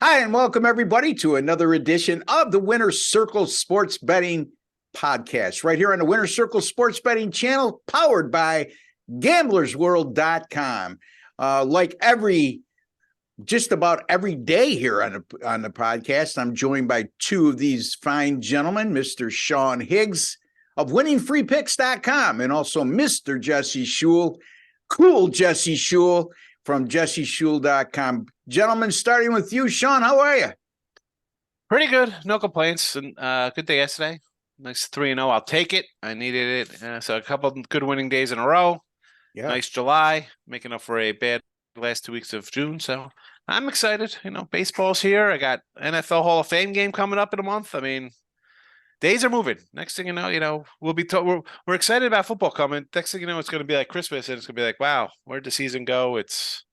Hi, and welcome everybody to another edition of the Winner's Circle Sports Betting Podcast, right here on the Winner's Circle Sports Betting channel, powered by GamblersWorld.com. Just about every day here on the podcast, I'm joined by two of these fine gentlemen, Mr. Sean Higgs of WinningFreePicks.com, and also Mr. Jesse Shule, Cool Jesse Shule from JesseShule.com. Gentlemen, starting with you, Sean, how are you? Pretty good. No complaints. And good day yesterday. Nice 3-0. I'll take it. I needed it. So a couple of good winning days in a row. Yeah. Nice July, making up for a bad last 2 weeks of June. So I'm excited. Baseball's here. I got NFL Hall of Fame game coming up in a month. I mean, days are moving. Next thing you know, we're excited about football coming. Next thing you know, it's going to be like Christmas, and it's going to be like, wow, where'd the season go? It's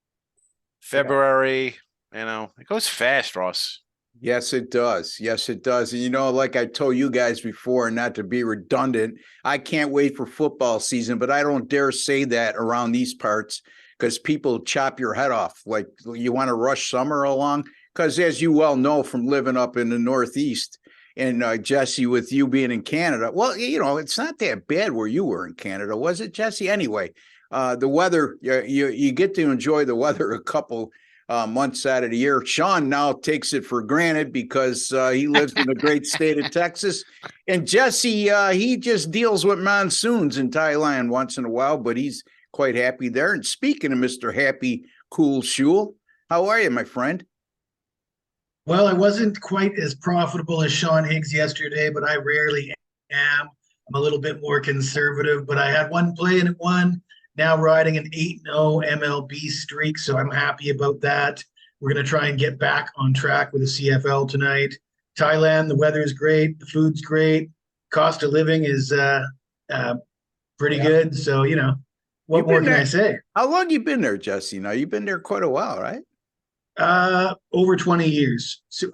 February. It goes fast, Ross. Yes, it does. Yes, it does. And like I told you guys before, not to be redundant, I can't wait for football season, but I don't dare say that around these parts because people chop your head off. Like, you want to rush summer along? Because as you well know from living up in the Northeast, and Jesse, with you being in Canada, well, it's not that bad where you were in Canada, was it, Jesse? Anyway, the weather, you get to enjoy the weather a couple months out of the year. Sean now takes it for granted because he lives in the great state of Texas. And Jesse, he just deals with monsoons in Thailand once in a while, but he's quite happy there. And speaking of Mr. Happy Cool Shule, how are you, my friend? Well, I wasn't quite as profitable as Sean Higgs yesterday, but I rarely am. I'm a little bit more conservative, but I had one play and it won. Now riding an 8-0 MLB streak, so I'm happy about that. We're going to try and get back on track with the CFL tonight. Thailand, the weather is great. The food's great. Cost of living is pretty good. So, what more can I say? How long you been there, Jesse? Now, you've been there quite a while, right? Over 20 years. So,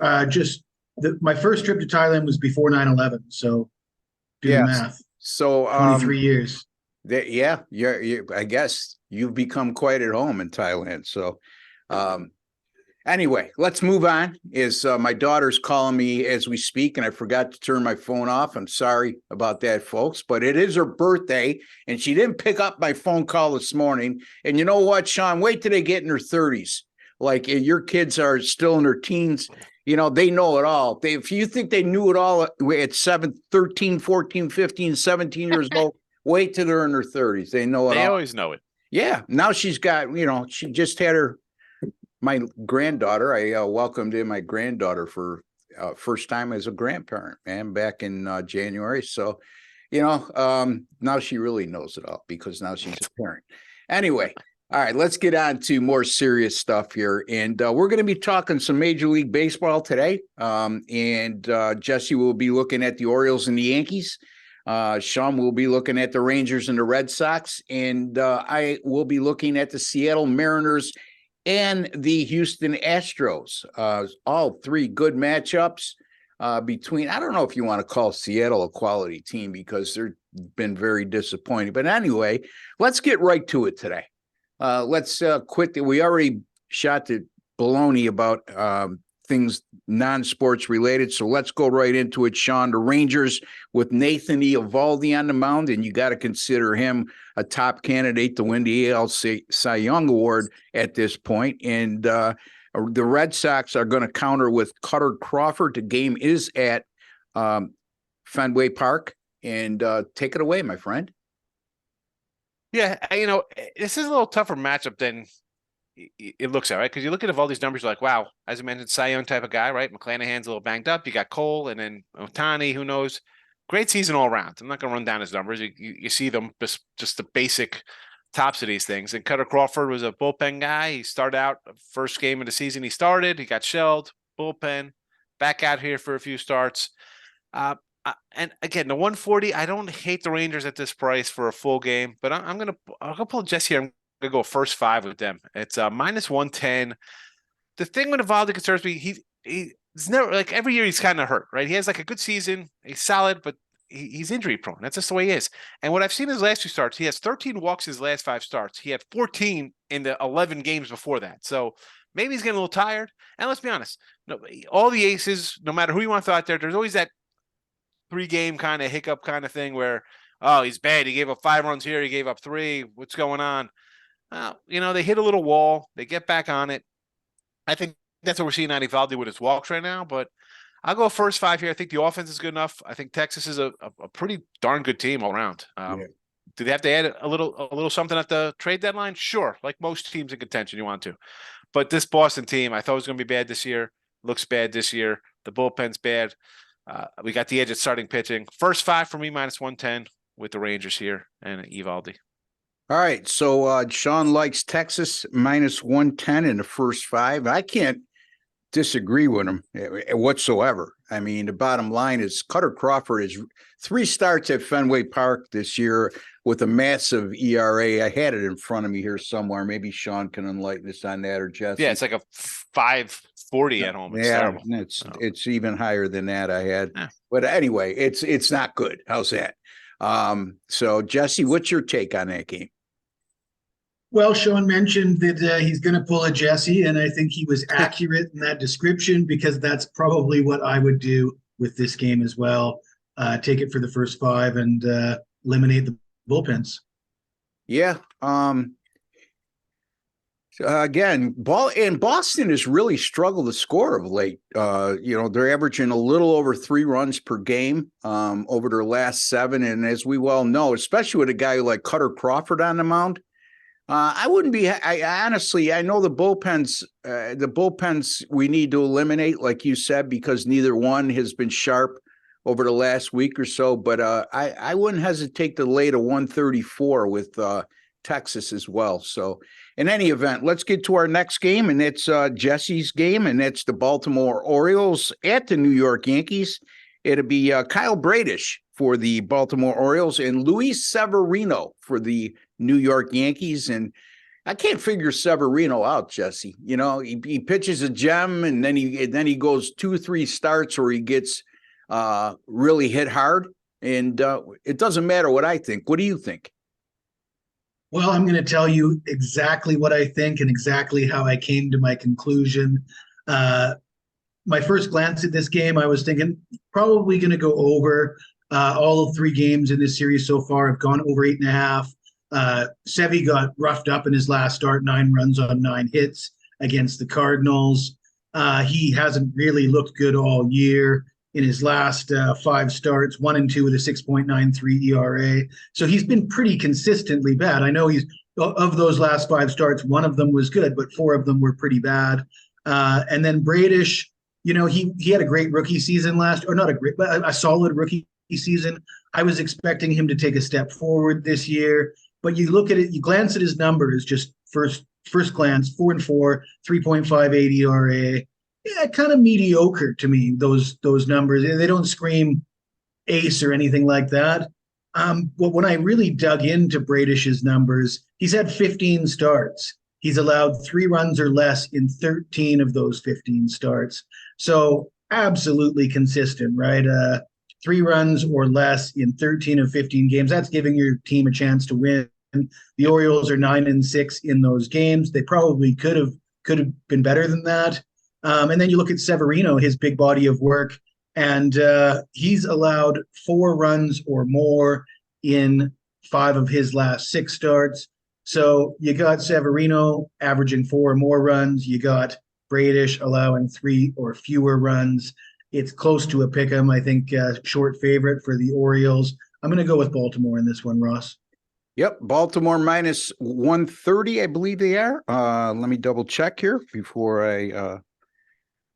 my first trip to Thailand was before 9/11. So do the math. So 23 years. I guess you've become quite at home in Thailand. So anyway, let's move on. My daughter's calling me as we speak, and I forgot to turn my phone off. I'm sorry about that, folks, but it is her birthday, and she didn't pick up my phone call this morning. And you know what, Sean? Wait till they get in their 30s. Like, your kids are still in their teens. They know it all. If you think they knew it all at 13, 14, 15, 17 years old, wait till they're in their 30s. They know it all. They always know it. Yeah. Now she's got, she just had my granddaughter. I welcomed in my granddaughter for first time as a grandparent, man, back in January. So, now she really knows it all because now she's a parent. Anyway. All right, let's get on to more serious stuff here. And we're going to be talking some Major League Baseball today. And Jesse will be looking at the Orioles and the Yankees. Sean will be looking at the Rangers and the Red Sox. And I will be looking at the Seattle Mariners and the Houston Astros. All three good matchups between, I don't know if you want to call Seattle a quality team because they've been very disappointing. But anyway, let's get right to it today. Let's quit. We already shot the baloney about things non-sports related, so let's go right into it, Sean. The Rangers with Nathan Eovaldi on the mound, and you got to consider him a top candidate to win the AL Cy Young Award at this point. And the Red Sox are going to counter with Cutter Crawford. The game is at Fenway Park, and take it away, my friend. Yeah, this is a little tougher matchup than it looks at, right? Because you look at all these numbers, you're like, wow, as I mentioned, Cy Young type of guy, right? McClanahan's a little banged up. You got Cole and then Ohtani, who knows? Great season all around. I'm not going to run down his numbers. You see them, just the basic tops of these things. And Cutter Crawford was a bullpen guy. He started out first game of the season. He got shelled, bullpen, back out here for a few starts. And again, the 140, I don't hate the Rangers at this price for a full game, but I'll go pull Jesse here. I'm going to go first five with them. It's minus 110. The thing with Eovaldi concerns me, he's never, like, every year he's kind of hurt, right? He has like a good season, he's solid, but he's injury prone. That's just the way he is. And what I've seen his last 2 starts, he has 13 walks his last 5 starts. He had 14 in the 11 games before that. So maybe he's getting a little tired. And let's be honest, no, all the aces, no matter who you want to throw out there, there's always that 3-game kind of hiccup kind of thing where, oh, he's bad. He gave up 5 runs here. He gave up 3. What's going on? They hit a little wall. They get back on it. I think that's what we're seeing out of Evaldi with his walks right now. But I'll go first 5 here. I think the offense is good enough. I think Texas is a pretty darn good team all around. Do they have to add a little something at the trade deadline? Sure, like most teams in contention, you want to. But this Boston team, I thought was going to be bad this year. Looks bad this year. The bullpen's bad. We got the edge at starting pitching. First 5 for me, -110 with the Rangers here and Evaldi. All right. So Sean likes Texas -110 in the first 5. I can't disagree with him whatsoever. I mean, the bottom line is Cutter Crawford is 3 starts at Fenway Park this year with a massive ERA. I had it in front of me here somewhere. Maybe Sean can enlighten us on that, or Jesse. Yeah, it's like a 540 at home. It's terrible. It's even higher than that I had. Yeah. But anyway, it's not good. How's that? So Jesse, what's your take on that game? Well, Sean mentioned that he's going to pull a Jesse, and I think he was accurate in that description, because that's probably what I would do with this game as well. Take it for the first 5 and eliminate the bullpens. Yeah. Again, Boston has really struggled to score of late. They're averaging a little over 3 runs per game over their last 7. And as we well know, especially with a guy like Cutter Crawford on the mound, I wouldn't be. I honestly, I know the bullpens we need to eliminate, like you said, because neither one has been sharp over the last week or so. But I wouldn't hesitate to lay to 134 with Texas as well. So in any event, let's get to our next game, and it's Jesse's game, and that's the Baltimore Orioles at the New York Yankees. It'll be Kyle Bradish for the Baltimore Orioles and Luis Severino for the New York Yankees. And I can't figure Severino out, Jesse. He pitches a gem, and then he goes 2-3 starts where he gets really hit hard. And it doesn't matter what I think. What do you think? Well, I'm going to tell you exactly what I think and exactly how I came to my conclusion. My first glance at this game, I was thinking probably going to go over. All 3 games in this series so far have gone over 8.5. Sevy got roughed up in his last start, 9 runs on 9 hits against the Cardinals. He hasn't really looked good all year. In his last 5 starts, 1 and 2 with a 6.93 ERA. So he's been pretty consistently bad. I know he's of those last 5 starts, 1 of them was good, but 4 of them were pretty bad. And then Bradish, he had a great rookie season but a solid rookie season. I was expecting him to take a step forward this year, but you look at it, you glance at his numbers, just first glance, 4-4, 3.58 ERA. Yeah, kind of mediocre to me, those numbers. They don't scream ace or anything like that. But when I really dug into Bradish's numbers, he's had 15 starts. He's allowed 3 runs or less in 13 of those 15 starts. So absolutely consistent, right? 3 runs or less in 13 of 15 games. That's giving your team a chance to win. The Orioles are 9-6 in those games. They probably could have been better than that. And then you look at Severino, his big body of work, and he's allowed 4 runs or more in 5 of his last 6 starts. So you got Severino averaging 4 or more runs. You got Bradish allowing 3 or fewer runs. It's close to a pick 'em. I think short favorite for the Orioles. I'm going to go with Baltimore in this one, Ross. Yep, Baltimore -130, I believe they are. Let me double check here before I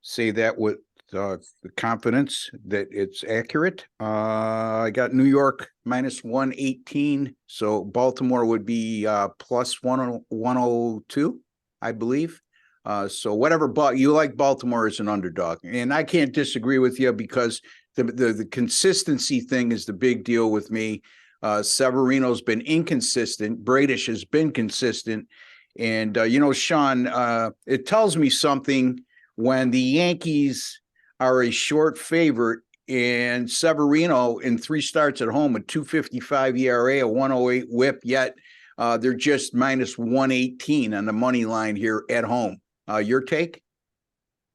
say that with the confidence that it's accurate. I got New York -118, so Baltimore would be plus 102, I believe. So whatever, you like Baltimore as an underdog, and I can't disagree with you, because the consistency thing is the big deal with me. Severino's been inconsistent. Bradish has been consistent, and Sean, it tells me something when the Yankees are a short favorite and Severino in 3 starts at home, a 2.55 ERA, a 1.08 WHIP. Yet they're just minus 118 on the money line here at home. Your take?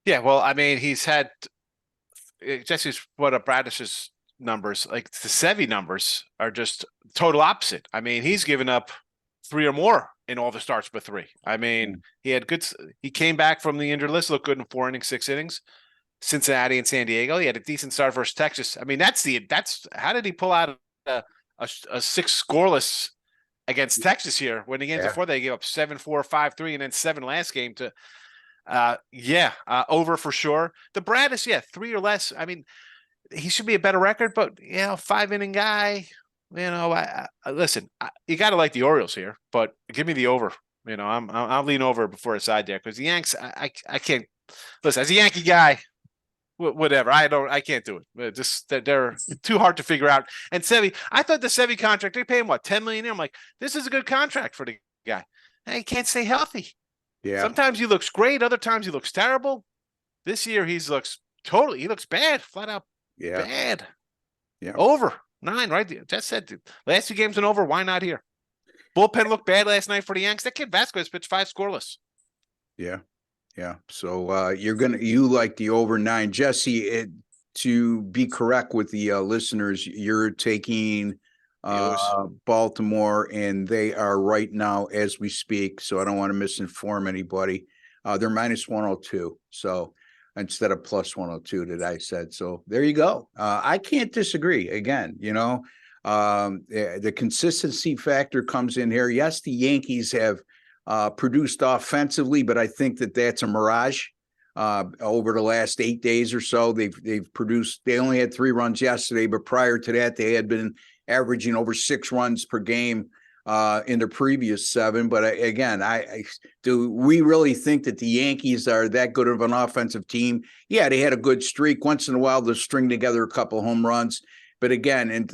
Yeah, well, I mean, he's had Jesse's what up Bradish's numbers, like the Sevy numbers are just total opposite. I mean, he's given up 3 or more in all the starts but 3. I mean, he came back from the injured list, looked good in 4 innings, 6 innings. Cincinnati and San Diego. He had a decent start versus Texas. I mean, that's how did he pull out a 6 scoreless against Texas here when the games before they gave up 7-4, 5-3, and then 7 last game to over for sure. The Bradish, 3 or less. I mean, he should be a better record, but 5-inning guy. Listen, you got to like the Orioles here, but give me the over. I'll lean over before a side there because the Yanks. I can't listen as a Yankee guy. Whatever, I can't do it. Just they're too hard to figure out. And Sevy, I thought the Sevy contract they pay him what $10 million. I'm like, this is a good contract for the guy. He can't stay healthy. Yeah. Sometimes he looks great. Other times he looks terrible. This year he looks bad, flat out bad. Yeah. Over 9, right? Just said last 2 games and over. Why not here? Bullpen looked bad last night for the Yanks. That kid Vasquez pitched 5 scoreless. Yeah. Yeah. So you like the over 9. Jesse, to be correct with the listeners, you're taking Baltimore, and they are right now as we speak. So I don't want to misinform anybody. They're minus 102. So instead of plus 102 that I said. So there you go. I can't disagree. Again, the consistency factor comes in here. Yes, the Yankees have produced offensively, but I think that's a mirage. Over the last 8 days or so, they've produced. They only had 3 runs yesterday, but prior to that, they had been averaging over 6 runs per game in the previous 7. But again, do we really think that the Yankees are that good of an offensive team? Yeah, they had a good streak. Once in a while, they'll string together a couple home runs. But again,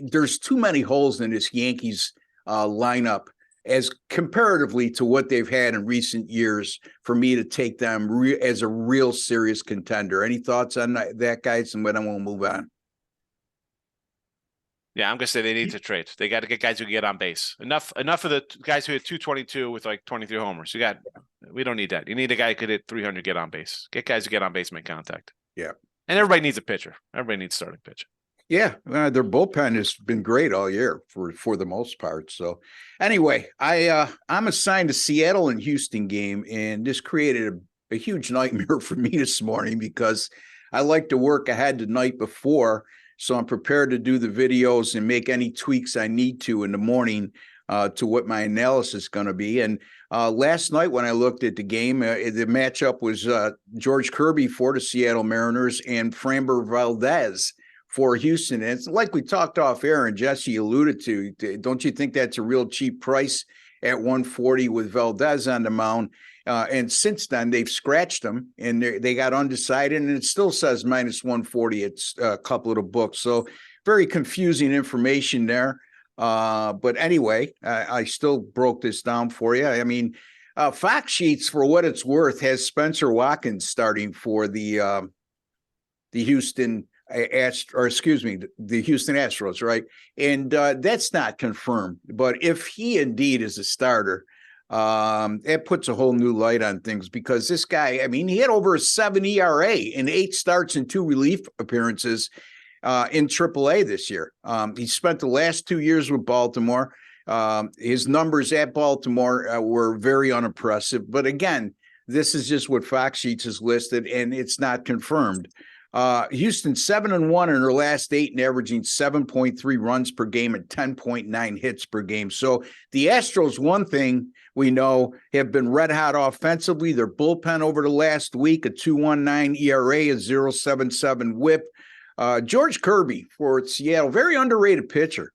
there's too many holes in this Yankees lineup as comparatively to what they've had in recent years for me to take them as a real serious contender. Any thoughts on that, guys? And then we'll move on. Yeah, I'm gonna say they need to trade. They got to get guys who can get on base. Enough of the guys who had 222 with like 23 homers. We don't need that. You need a guy who could hit 300, get on base. Get guys who get on base, make contact. Yeah. And everybody needs a pitcher. Everybody needs starting pitcher. Yeah, their bullpen has been great all year for the most part. So anyway, I'm assigned a Seattle and Houston game, and this created a huge nightmare for me this morning because I like to work ahead the night before, so I'm prepared to do the videos and make any tweaks I need to in the morning to what my analysis is going to be. And last night when I looked at the game, the matchup was George Kirby for the Seattle Mariners and Framber Valdez for Houston. And it's like we talked off air and Jesse alluded to. Don't you think that's a real cheap price at 140 with Valdez on the mound? And since then, they've scratched them and they got undecided, and it still says minus 140. It's a couple of the books. So very confusing information there. But anyway, I still broke this down for you. I mean, Fox Sheets, for what it's worth, has Spencer Watkins starting for the Houston the Houston Astros, right? And that's not confirmed. But if he indeed is a starter, it puts a whole new light on things because this guy, I mean, he had over a 7 ERA in 8 starts and 2 relief appearances in AAA this year. He spent the last 2 years with Baltimore. His numbers at Baltimore were very unimpressive. But again, this is just what Fox Sheets has listed, and it's not confirmed. Houston 7-1 in their last 8 and averaging 7.3 runs per game and 10.9 hits per game. So the Astros, one thing we know, have been red hot offensively. Their bullpen over the last week, a 2.19 ERA, a 0.77 WHIP. George Kirby for Seattle, very underrated pitcher.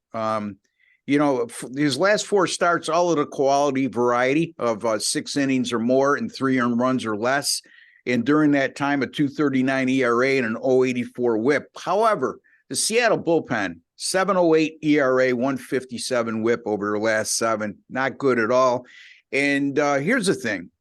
His last 4 starts, all of the quality variety of 6 innings or more and 3 earned runs or less. And during that time, a 2.39 ERA and an 0.84 WHIP. However, the Seattle bullpen, 7.08 ERA, 1.57 WHIP over the last 7. Not good at all. And here's the thing.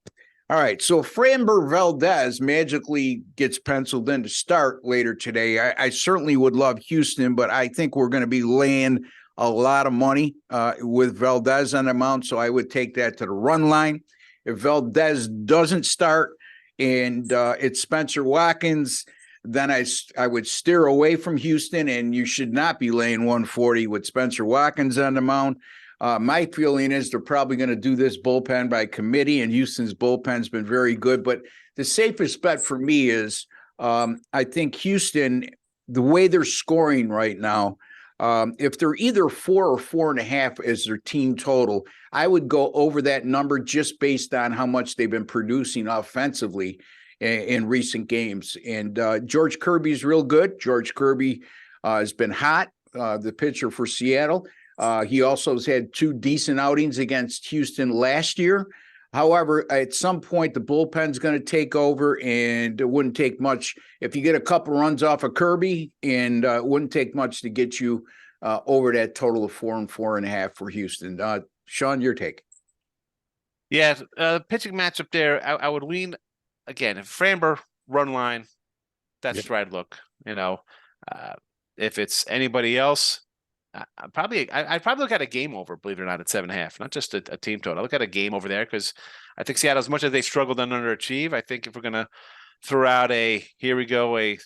All right, so Framber Valdez magically gets penciled in to start later today. I certainly would love Houston, but I think we're going to be laying a lot of money with Valdez on the mound, so I would take that to the run line. If Valdez doesn't start and it's Spencer Watkins, then I would steer away from Houston, and you should not be laying 140 with Spencer Watkins on the mound. My feeling is they're probably going to do this bullpen by committee, and Houston's bullpen's been very good. But the safest bet for me is I think Houston, the way they're scoring right now, if they're either 4 or 4.5 as their team total, I would go over that number just based on how much they've been producing offensively in recent games. And George Kirby's real good. George Kirby has been hot, the pitcher for Seattle. He also has had 2 decent outings against Houston last year. However, at some point, the bullpen's going to take over, and it wouldn't take much. If you get a couple runs off of Kirby, and it wouldn't take much to get you over that total of 4 and 4.5 for Houston. Sean, your take. Yeah, pitching matchup there, I would lean, again, if Framber run line, that's where I'd look. If it's anybody else, I'd probably look at a game over, believe it or not, at 7.5, not just a team total. I look at a game over there because I think Seattle, as much as they struggled and underachieve, I think if we're going to throw out a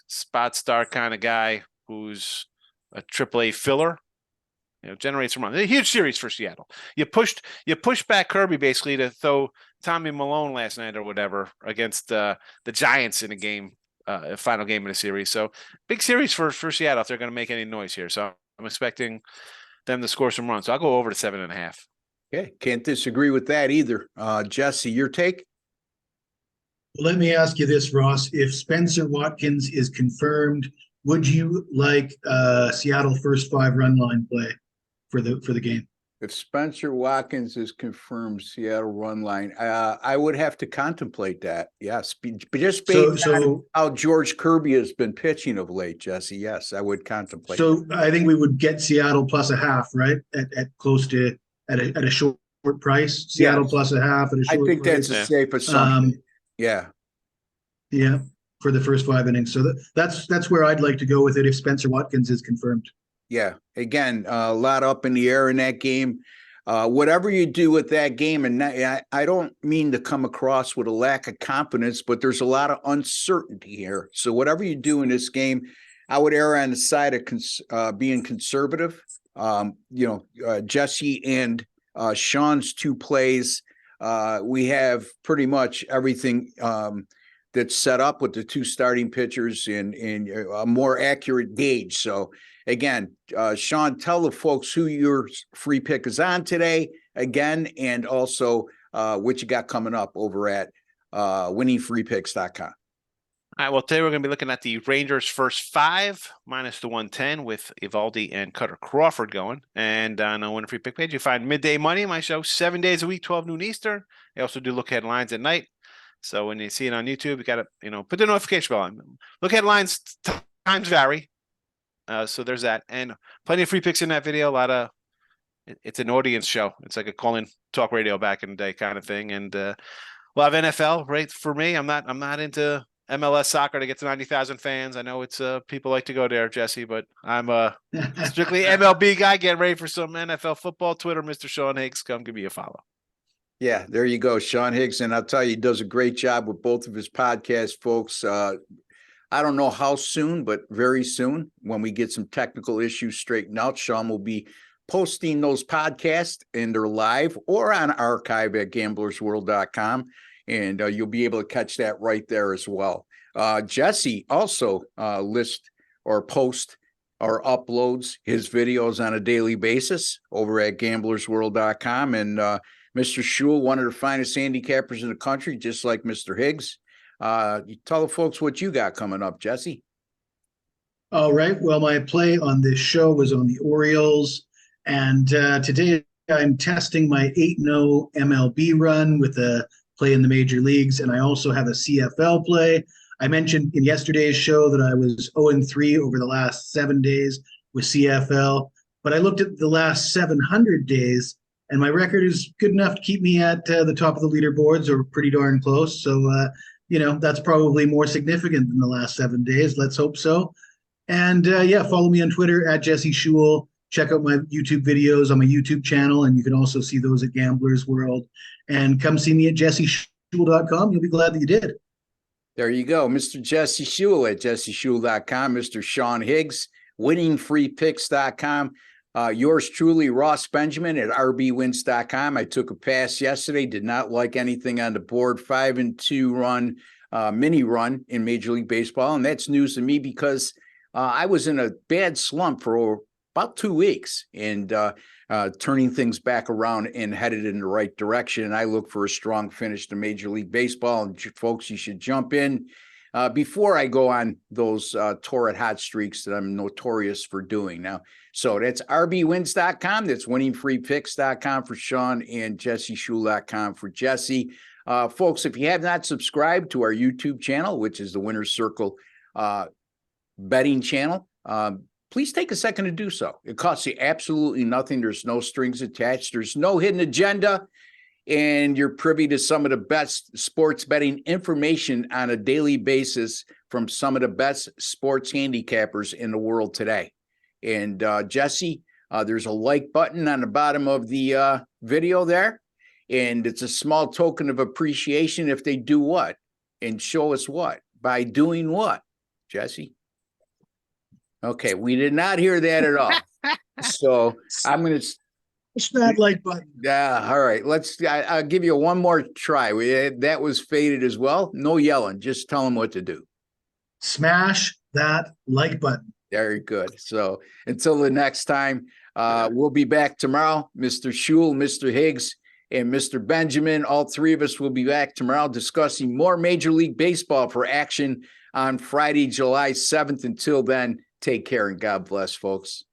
spot start kind of guy who's a AAA filler, generates some runs. A huge series for Seattle. You pushed back Kirby basically to throw Tommy Malone last night or whatever against the Giants in a game, final game in the series. So big series for Seattle if they're going to make any noise here. So I'm expecting them to score some runs. So I'll go over to 7.5. Okay, can't disagree with that either. Jesse, your take? Let me ask you this, Ross. If Spencer Watkins is confirmed, would you like Seattle first 5 run line play for the game? If Spencer Watkins is confirmed Seattle run line, I would have to contemplate that. Yes, just based on how George Kirby has been pitching of late, Jesse. Yes, I would contemplate. So that. I think we would get Seattle plus a half, right? At close to at a short price. Seattle plus a half at a short price. I think that's a safe assumption. Yeah, for the first 5 innings. So that's where I'd like to go with it if Spencer Watkins is confirmed. Yeah, again, a lot up in the air in that game. Whatever you do with that game, and I don't mean to come across with a lack of confidence, but there's a lot of uncertainty here. So whatever you do in this game, I would err on the side of being conservative. Jesse and Sean's 2 plays, we have pretty much everything that's set up with the 2 starting pitchers in a more accurate gauge. So again, Sean, tell the folks who your free pick is on today again, and also what you got coming up over at winningfreepicks.com. All right, well, today we're going to be looking at the Rangers first 5 minus the 110 with Eovaldi and Cutter Crawford going. And on our Winning Free Pick page, you find Midday Money, my show, 7 days a week, 12 noon Eastern. I also do look ahead lines at night. So when you see it on YouTube, you got to, put the notification bell on. Look ahead lines, times vary. So there's that. And plenty of free picks in that video. It's an audience show. It's like a call-in talk radio back in the day kind of thing. And a lot of NFL, right? For me, I'm not into MLS soccer to get to 90,000 fans. I know it's people like to go there, Jesse, but I'm a strictly MLB guy. Getting ready for some NFL football. Twitter, Mr. Sean Higgs, come give me a follow. Yeah, there you go, Sean Higgs, and I'll tell you, he does a great job with both of his podcasts, folks. I don't know how soon, but very soon, when we get some technical issues straightened out, Sean will be posting those podcasts, and they're live or on archive at gamblersworld.com. And you'll be able to catch that right there as well. Jesse also list or post or uploads his videos on a daily basis over at gamblersworld.com. And Mr. Shule, one of the finest handicappers in the country, just like Mr. Higgs. You tell the folks what you got coming up, Jesse. All right. Well, my play on this show was on the Orioles. And today I'm testing my 8-0 MLB run with a play in the major leagues. And I also have a CFL play. I mentioned in yesterday's show that I was 0-3 over the last 7 days with CFL. But I looked at the last 700 days, and my record is good enough to keep me at the top of the leaderboards, or pretty darn close. So, that's probably more significant than the last 7 days. Let's hope so. And follow me on Twitter at Jesse Schewel. Check out my YouTube videos on my YouTube channel, and you can also see those at Gamblers World. And come see me at jesseschewel.com. You'll be glad that you did. There you go. Mr. Jesse Schewel at jesseschewel.com. Mr. Sean Higgs, winningfreepicks.com. Yours truly, Ross Benjamin at rbwins.com. I took a pass yesterday, did not like anything on the board. 5-2 run, mini run in Major League Baseball. And that's news to me because I was in a bad slump for about 2 weeks and turning things back around and headed in the right direction. And I look for a strong finish to Major League Baseball. And folks, you should jump in before I go on those torrid hot streaks that I'm notorious for doing now. So that's rbwins.com. That's winningfreepicks.com for Sean, and jesseschewel.com for Jesse. Folks, if you have not subscribed to our YouTube channel, which is the Winner's Circle betting channel, please take a second to do so. It costs you absolutely nothing. There's no strings attached. There's no hidden agenda. And you're privy to some of the best sports betting information on a daily basis from some of the best sports handicappers in the world today. And Jesse, there's a like button on the bottom of the video there. And it's a small token of appreciation if they do what? And show us what? By doing what, Jesse? Okay, we did not hear that at all. So I'm going to... Push that like button. Yeah, all right. I'll give you one more try. That was faded as well. No yelling. Just tell them what to do. Smash that like button. Very good. So until the next time, we'll be back tomorrow. Mr. Schewel, Mr. Higgs, and Mr. Benjamin. All three of us will be back tomorrow discussing more Major League Baseball for action on Friday, July 7th. Until then, take care and God bless, folks.